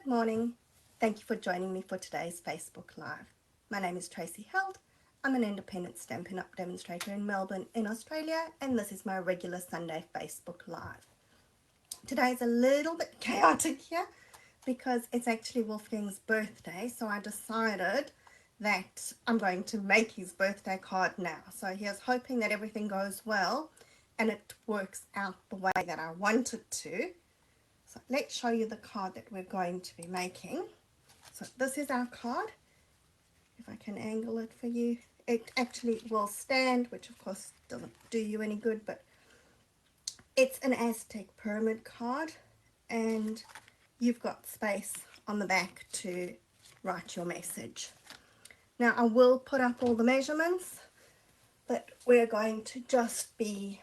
Good morning. Thank you for joining me for today's Facebook Live. My name is Tracy Held. I'm an independent Stampin' Up! Demonstrator in Melbourne in Australia, and this is my regular Sunday Facebook Live. Today is a little bit chaotic here because it's actually Wolfgang's birthday, so I decided that I'm going to make his birthday card now. So here's hoping that everything goes well and it works out the way that I want it to. So let's show you the card that we're going to be making. So this is our card. If I can angle it for you, it actually will stand, which of course doesn't do you any good, but it's an Aztec pyramid card, and you've got space on the back to write your message. Now I will put up all the measurements, but we're going to just be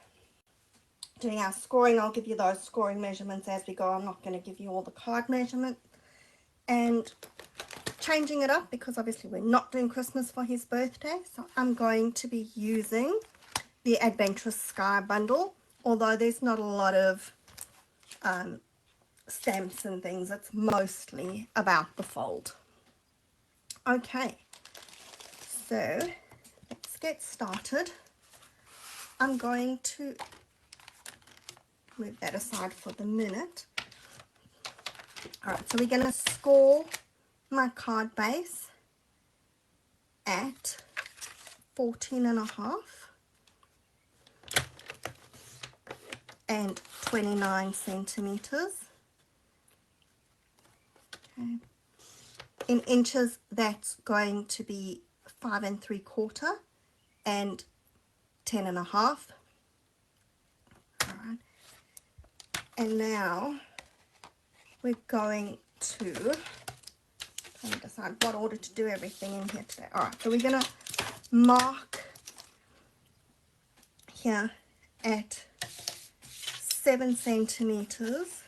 doing our scoring. I'll give you those scoring measurements as we go. I'm not going to give you all the card measurement, and changing it up because obviously we're not doing Christmas for his birthday, so I'm going to be using the Adventurous Sky bundle, although there's not a lot of stamps and things. It's mostly about the fold. Okay, so let's get started. I'm going to move that aside for the minute. Alright, so we're going to score my card base at 14.5 and 29 centimeters. Okay. In inches, that's going to be 5 3/4 and 10.5. All right. And now we're going to decide what order to do everything in here today. All right, so we're going to mark here at 7 centimeters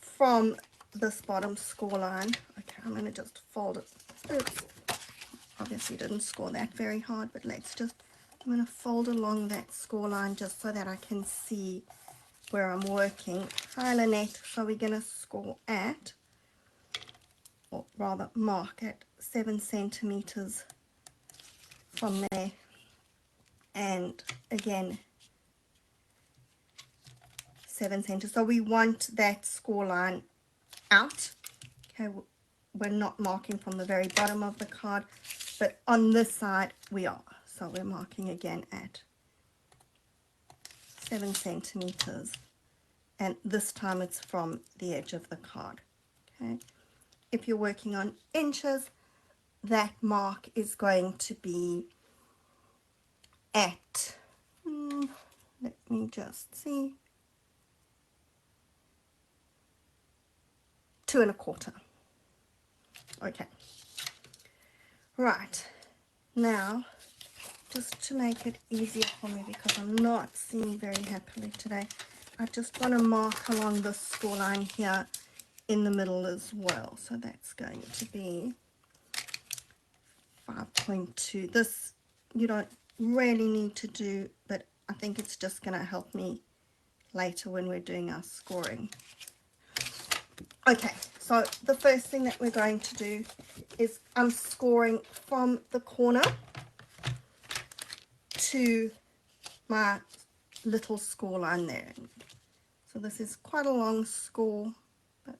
from this bottom score line. Okay, I'm going to just fold it. Oops. Obviously didn't score that very hard, but I'm going to fold along that score line just so that I can see where I'm working. Hi Lynette. So we're going to score at, or rather mark at 7 centimeters from there, and again 7 centimeters. So we want that score line out. Okay, we're not marking from the very bottom of the card, but on this side we are. So we're marking again at 7 centimeters, and this time it's from the edge of the card. Okay. If you're working on inches, that mark is going to be at, let me just see, 2 1/4. Okay. Right. Now, just to make it easier for me because I'm not seeing very happily today, I just want to mark along the score line here in the middle as well. So that's going to be 5.2. This you don't really need to do, but I think it's just going to help me later when we're doing our scoring. Okay, so the first thing that we're going to do is I'm scoring from the corner to my little score line there. So this is quite a long score, but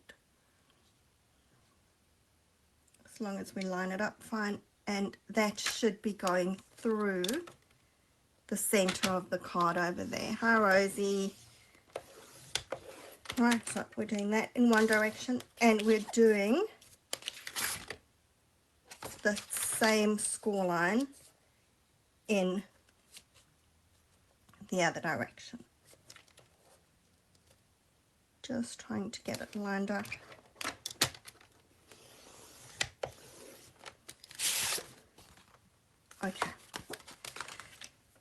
as long as we line it up fine, and that should be going through the center of the card over there. Hi Rosie. Right, so we're doing that in one direction, and we're doing the same score line in the other direction. Just trying to get it lined up. Okay.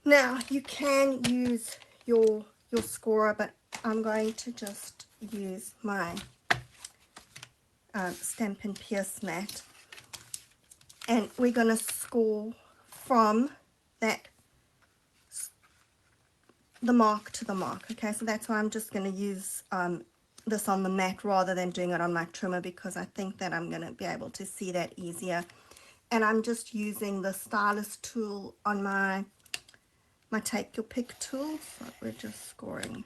Now you can use your scorer, but I'm going to just use my Stampin' Pierce mat, and we're going to score from that the mark to the mark. Okay, so that's why I'm just going to use this on the mat rather than doing it on my trimmer, because I think that I'm going to be able to see that easier. And I'm just using the stylus tool on my take your pick tool. So we're just scoring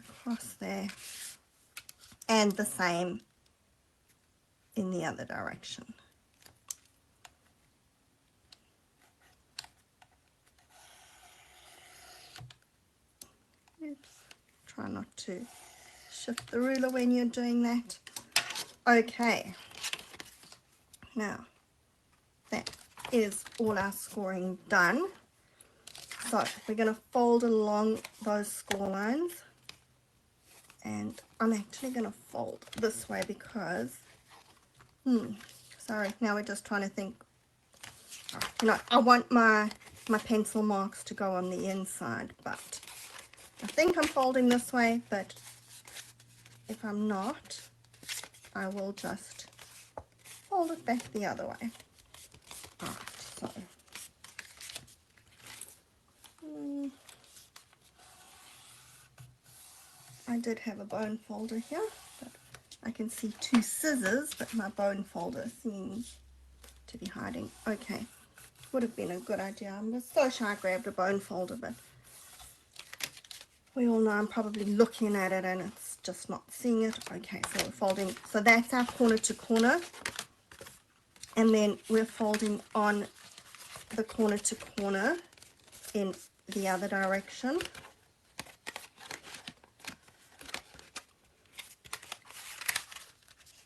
across there, and the same in the other direction. Oops, try not to shift the ruler when you're doing that. Okay, now that is all our scoring done. So we're going to fold along those score lines, and I'm actually going to fold this way because sorry, now we're just trying to think. You know, I want my pencil marks to go on the inside, but I think I'm folding this way, but if I'm not, I will just fold it back the other way. Alright, so I did have a bone folder here, but I can see two scissors, but my bone folder seems to be hiding. Okay, would have been a good idea. I'm so sure I grabbed a bone folder, but we all know I'm probably looking at it and it's just not seeing it. Okay, so we're folding. So that's our corner to corner. And then we're folding on the corner to corner in the other direction.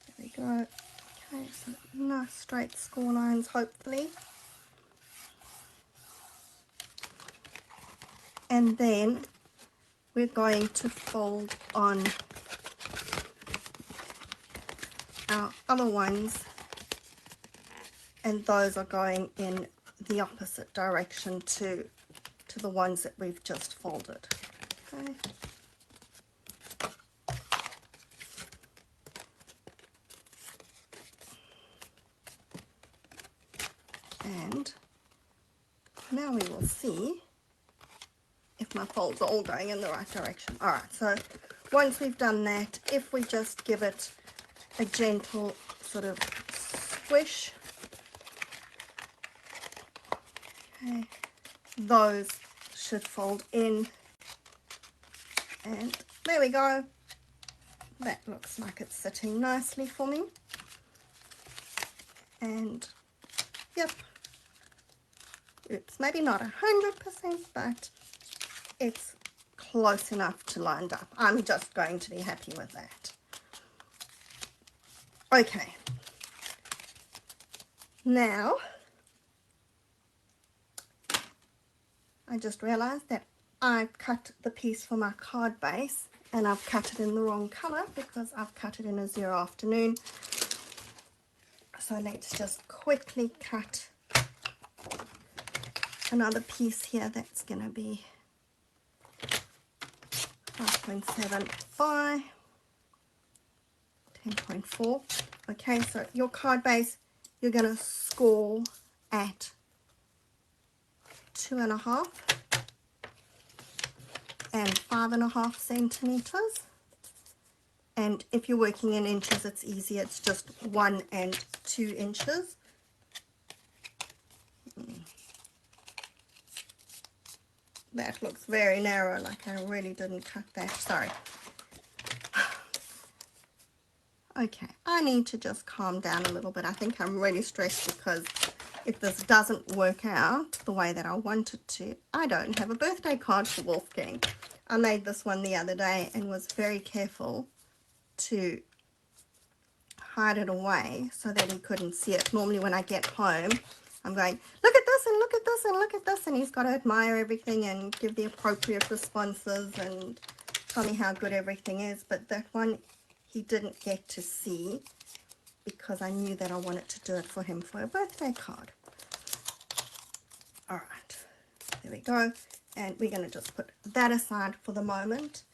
There we go. Okay, so nice straight score lines, hopefully. And then we're going to fold on our other ones, and those are going in the opposite direction to the ones that we've just folded. Okay. And now we will see if my folds are all going in the right direction. Alright, so once we've done that, if we just give it a gentle sort of squish, okay, those should fold in, and there we go. That looks like it's sitting nicely for me. And yep, oops, maybe not 100%, but it's close enough to lined up. I'm just going to be happy with that. Okay, now I just realized that I've cut the piece for my card base and I've cut it in the wrong color because I've cut it in a 0 afternoon. So let's just quickly cut another piece here. That's going to be 5.7 by 10.4. Okay, so your card base, you're going to score at 2.5 and 5.5 centimeters. And if you're working in inches, it's easy. It's just 1 and 2 inches. That looks very narrow, like I really didn't cut that. Sorry. Okay, I need to just calm down a little bit. I think I'm really stressed because if this doesn't work out the way that I want it to, I don't have a birthday card for Wolfgang. I made this one the other day and was very careful to hide it away so that he couldn't see it. Normally when I get home, I'm going, look at this and look at this and look at this, and he's got to admire everything and give the appropriate responses and tell me how good everything is. But that one he didn't get to see because I knew that I wanted to do it for him for a birthday card. Alright, there we go. And we're going to just put that aside for the moment.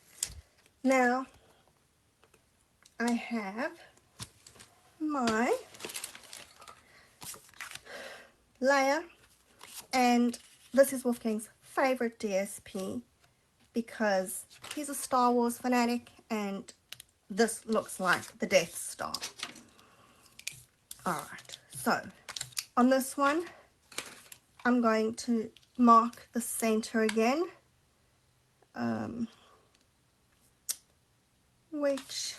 Now, I have my layer, and this is Wolfgang's favorite DSP because he's a Star Wars fanatic and this looks like the Death Star. Alright, so on this one I'm going to mark the center again, which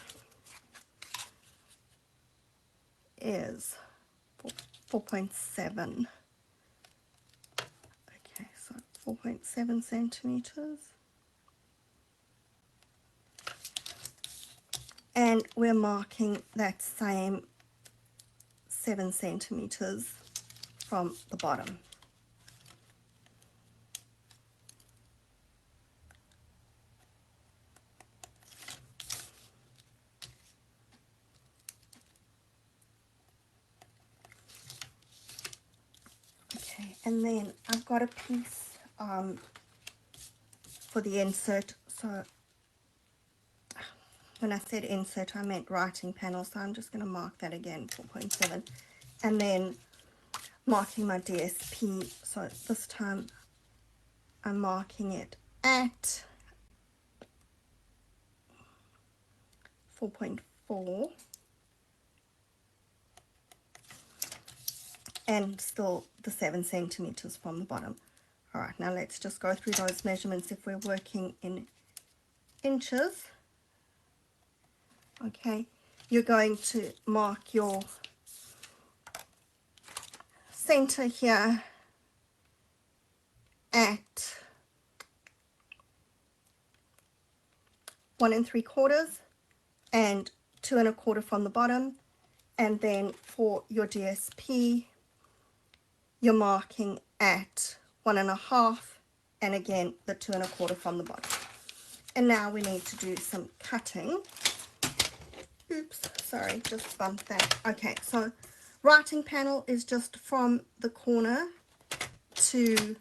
is 4.7. Okay, so 4.7 centimeters. And we're marking that same 7 centimeters from the bottom. Okay, and then I've got a piece for the insert. So when I said insert, I meant writing panel, so I'm just going to mark that again, 4.7, and then marking my DSP. So this time I'm marking it at 4.4, and still the 7 centimeters from the bottom. All right, now let's just go through those measurements if we're working in inches. Okay, you're going to mark your center here at 1 3/4 and 2 1/4 from the bottom, and then for your DSP you're marking at 1 1/2 and again the 2 1/4 from the bottom. And now we need to do some cutting. Oops, sorry, just bumped that. Okay, so writing panel is just from the corner to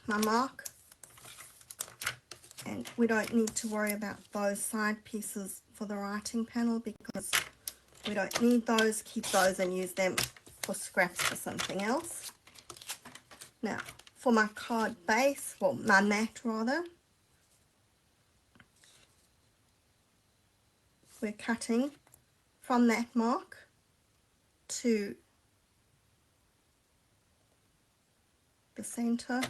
my mark, and we don't need to worry about those side pieces for the writing panel because we don't need those. Keep those and use them for scraps for something else. Now for my card base, well, my mat rather, we're cutting from that mark to the center.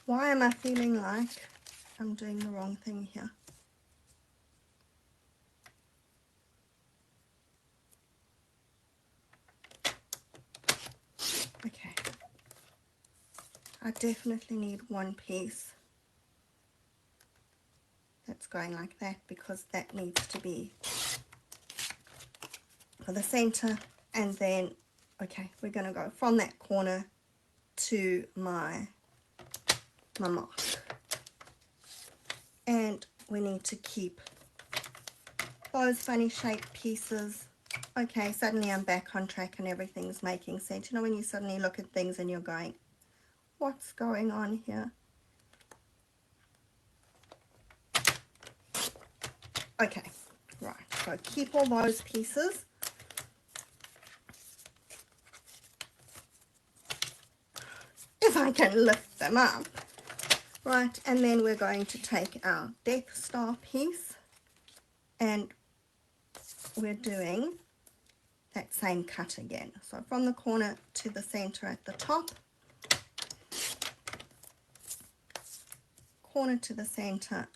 Why am I feeling like I'm doing the wrong thing here? Okay, I definitely need one piece that's going like that because that needs to be for the center. And then, okay, we're going to go from that corner to my mark, and we need to keep those funny shaped pieces. Okay, suddenly I'm back on track and everything's making sense. You know when you suddenly look at things and you're going, what's going on here? Okay, right, so keep all those pieces. If I can lift them up. Right, and then we're going to take our Death Star piece and we're doing that same cut again. So from the corner to the center at the top, corner to the center,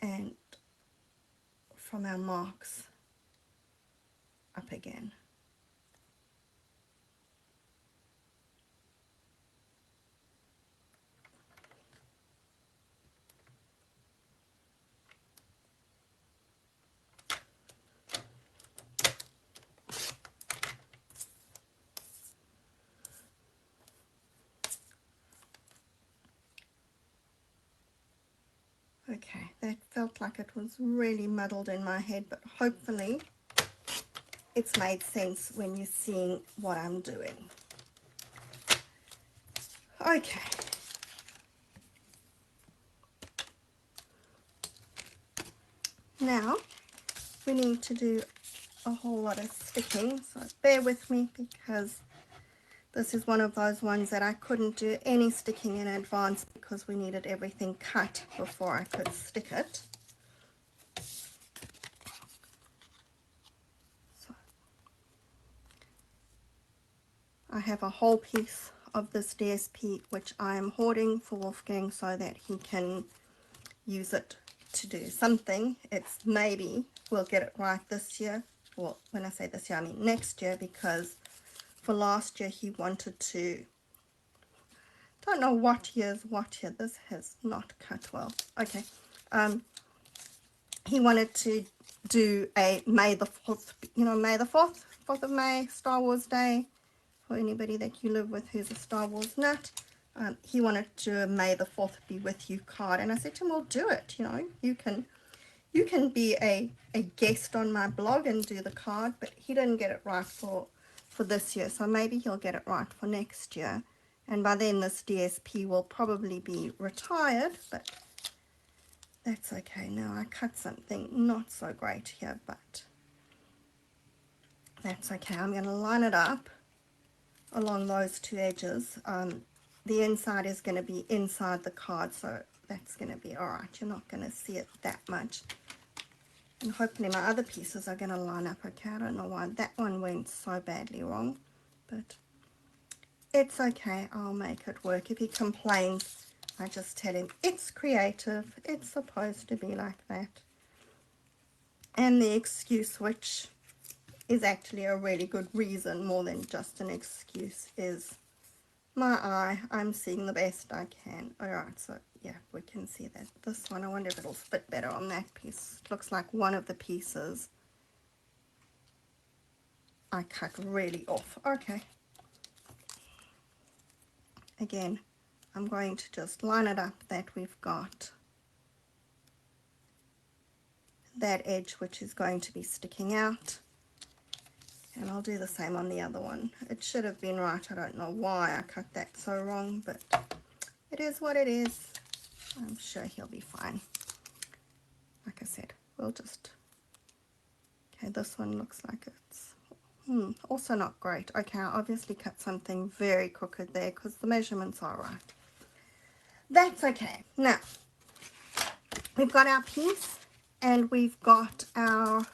and from our marks up again. Okay, that felt like it was really muddled in my head, but hopefully it's made sense when you're seeing what I'm doing. Okay. Now we need to do a whole lot of sticking, so bear with me because this is one of those ones that I couldn't do any sticking in advance because we needed everything cut before I could stick it. So I have a whole piece of this DSP which I am hoarding for Wolfgang so that he can use it to do something. It's maybe we'll get it right this year. Well, when I say this year, I mean next year, because for last year he wanted to, don't know what year's what year, this has not cut well. Okay, he wanted to do a May the 4th, you know, May the 4th, 4th of May, Star Wars Day, for anybody that you live with who's a Star Wars nut. He wanted to do a May the 4th be with you card, and I said to him, well, do it, you know, you can be a guest on my blog and do the card. But he didn't get it right for this year, so maybe he'll get it right for next year, and by then this DSP will probably be retired, but that's okay. Now I cut something not so great here, but that's okay. I'm going to line it up along those two edges. The inside is going to be inside the card, so that's going to be alright. You're not going to see it that much. And hopefully my other pieces are going to line up okay. I don't know why that one went so badly wrong, but it's okay. I'll make it work. If he complains, I just tell him it's creative. It's supposed to be like that. And the excuse, which is actually a really good reason more than just an excuse, is my eye. I'm seeing the best I can. Alright, so yeah, we can see that. This one, I wonder if it'll fit better on that piece. It looks like one of the pieces I cut really off. Okay. Again, I'm going to just line it up that we've got that edge which is going to be sticking out. And I'll do the same on the other one. It should have been right. I don't know why I cut that so wrong, but it is what it is. I'm sure he'll be fine. Like I said, we'll just... Okay, this one looks like it's also not great. Okay, I obviously cut something very crooked there because the measurements are right. That's okay. Now, we've got our piece and we've got our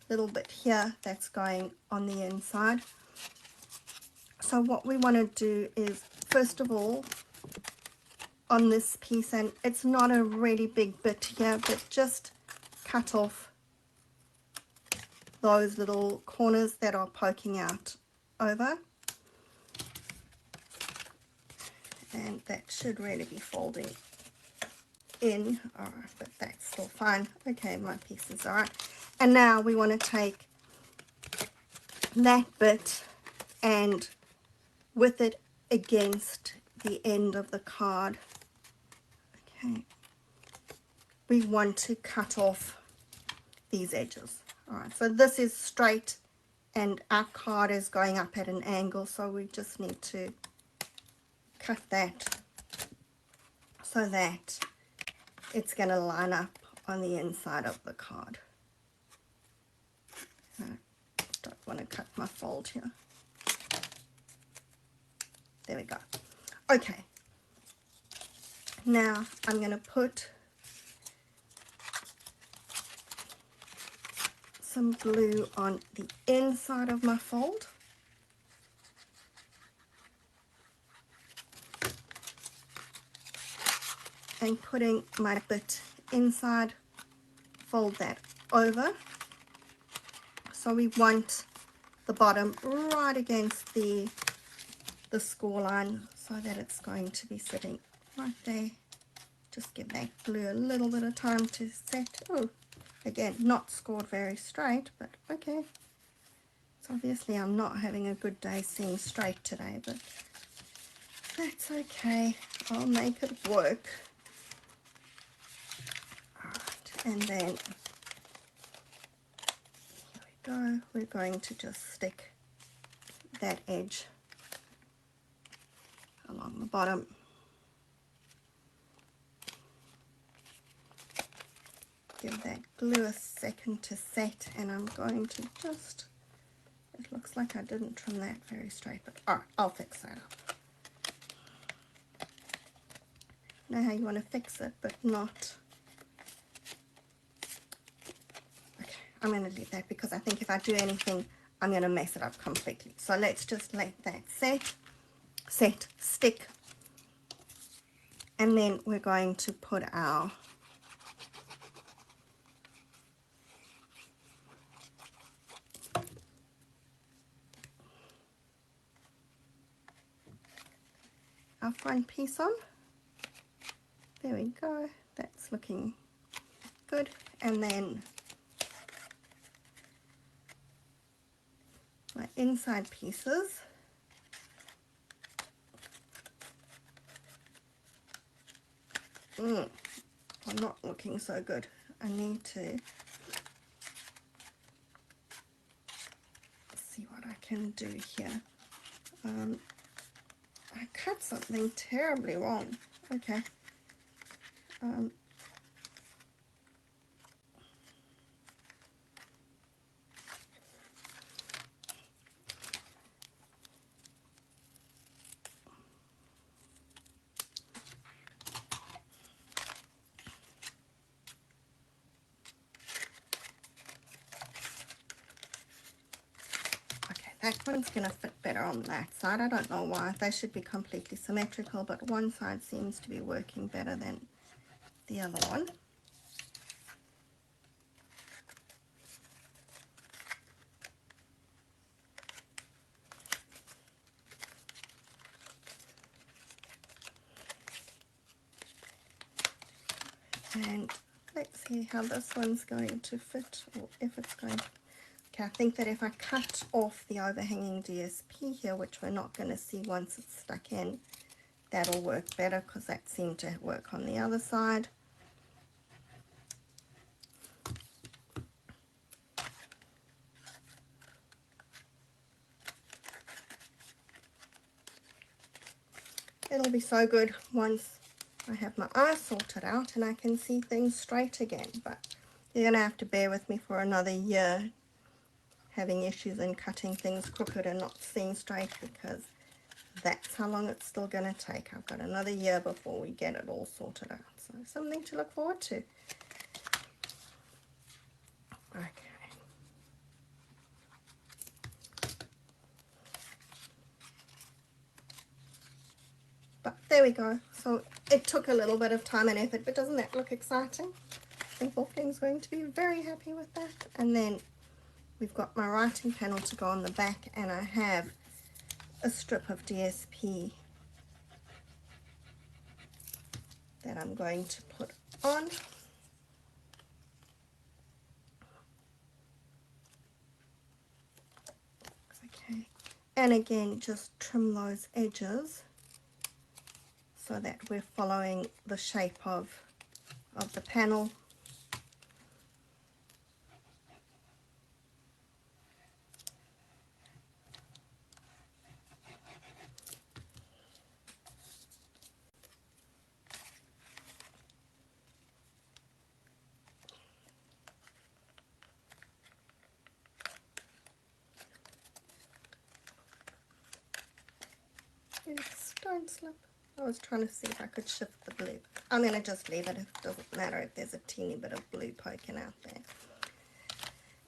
little bit here that's going on the inside. So what we want to do is, first of all, on this piece, and it's not a really big bit here, but just cut off those little corners that are poking out over, and that should really be folding in. Alright, but that's still fine. Okay, my piece is alright. And now we want to take that bit and with it against the end of the card, okay, we want to cut off these edges. Alright, so this is straight and our card is going up at an angle, so we just need to cut that so that it's going to line up on the inside of the card. I don't want to cut my fold here. There we go. Okay, now I'm going to put some glue on the inside of my fold. And putting my bit inside, fold that over. So we want the bottom right against the score line so that it's going to be sitting right there. Just give that glue a little bit of time to set. Oh, again, not scored very straight, but okay. So obviously I'm not having a good day seeing straight today, but that's okay. I'll make it work. Alright, and then here we go. We're going to just stick that edge along the bottom. give that glue a second to set, and I'm going to just, it looks like I didn't trim that very straight, but alright, I'll fix that up. Know how you want to fix it, but not. Okay, I'm going to leave that because I think if I do anything, I'm going to mess it up completely. So let's just let that stick, and then we're going to put our front piece on. There we go, that's looking good. And then my inside pieces. Are not looking so good. I need to see what I can do here. I cut something terribly wrong. Okay. That one's going to fit better on that side. I don't know why. They should be completely symmetrical, but one side seems to be working better than the other one. And let's see how this one's going to fit, or if it's going to. Okay, I think that if I cut off the overhanging DSP here, which we're not going to see once it's stuck in, that'll work better because that seemed to work on the other side. It'll be so good once I have my eyes sorted out and I can see things straight again, but you're going to have to bear with me for another year having issues in cutting things crooked and not seeing straight, because that's how long it's still going to take. I've got another year before we get it all sorted out, so something to look forward to. Okay. But there we go. So it took a little bit of time and effort, but doesn't that look exciting? I think Wolfgang's going to be very happy with that. And then we've got my writing panel to go on the back, and I have a strip of DSP that I'm going to put on. Okay, and again, just trim those edges so that we're following the shape of the panel. Oops, don't slip. I was trying to see if I could shift the blue. I'm going to just leave it. It doesn't matter if there's a teeny bit of blue poking out there.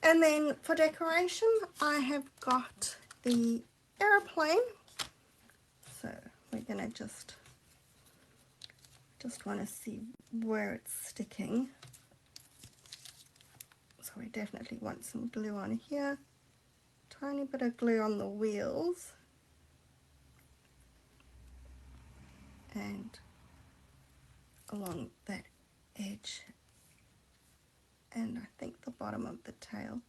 And then for decoration, I have got the aeroplane. So we're going to just want to see where it's sticking. So we definitely want some glue on here. Tiny bit of glue on the wheels. And along that edge, and I think the bottom of the tail,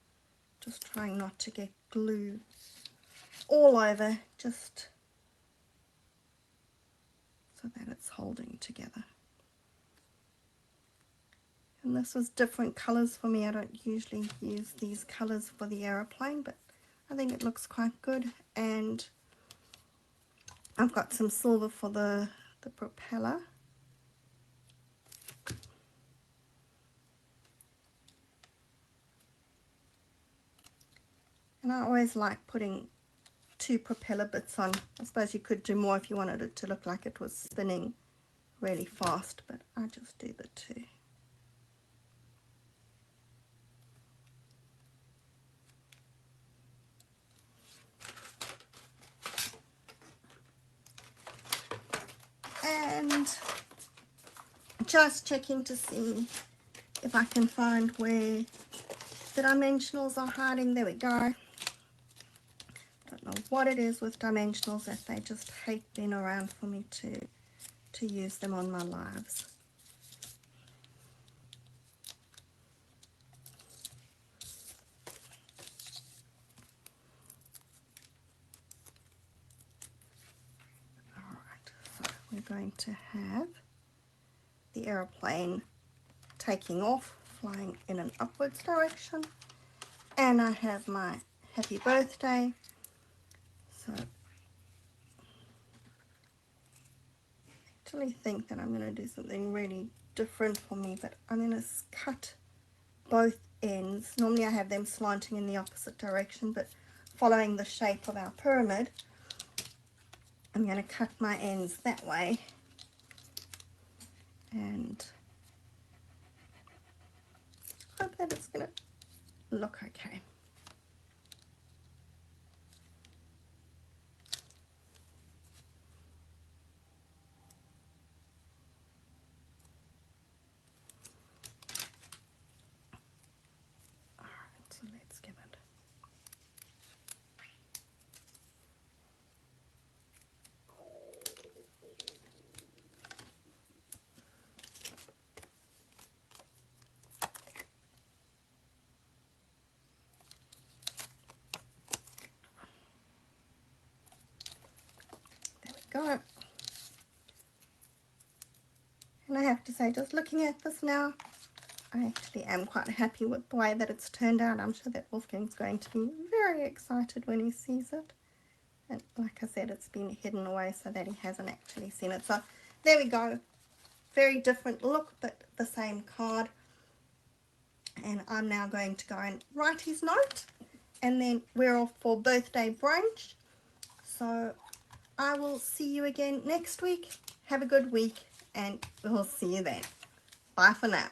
just trying not to get glue all over, just so that it's holding together. And this was different colors for me. I don't usually use these colors for the aeroplane, but I think it looks quite good. And I've got some silver for the propeller. I always like putting 2 propeller bits on. I suppose you could do more if you wanted it to look like it was spinning really fast, but I just do the 2. And just checking to see if I can find where the dimensionals are hiding. There we go. Don't know what it is with dimensionals that they just hate being around for me to use them on my lives. Alright, so we're going to have the aeroplane taking off, flying in an upwards direction, and I have my happy birthday. So I actually think that I'm going to do something really different for me, but I'm going to cut both ends. Normally I have them slanting in the opposite direction, but following the shape of our pyramid, I'm going to cut my ends that way, and hope that it's going to look okay. Alright, so let's give it. There we go. And I have to say, just looking at this now, I actually am quite happy with the way that it's turned out. I'm sure that Wolfgang's going to be very excited when he sees it. And like I said, it's been hidden away so that he hasn't actually seen it. So there we go. Very different look, but the same card. And I'm now going to go and write his note. And then we're off for birthday brunch. So I will see you again next week. Have a good week, and we'll see you then. Bye for now.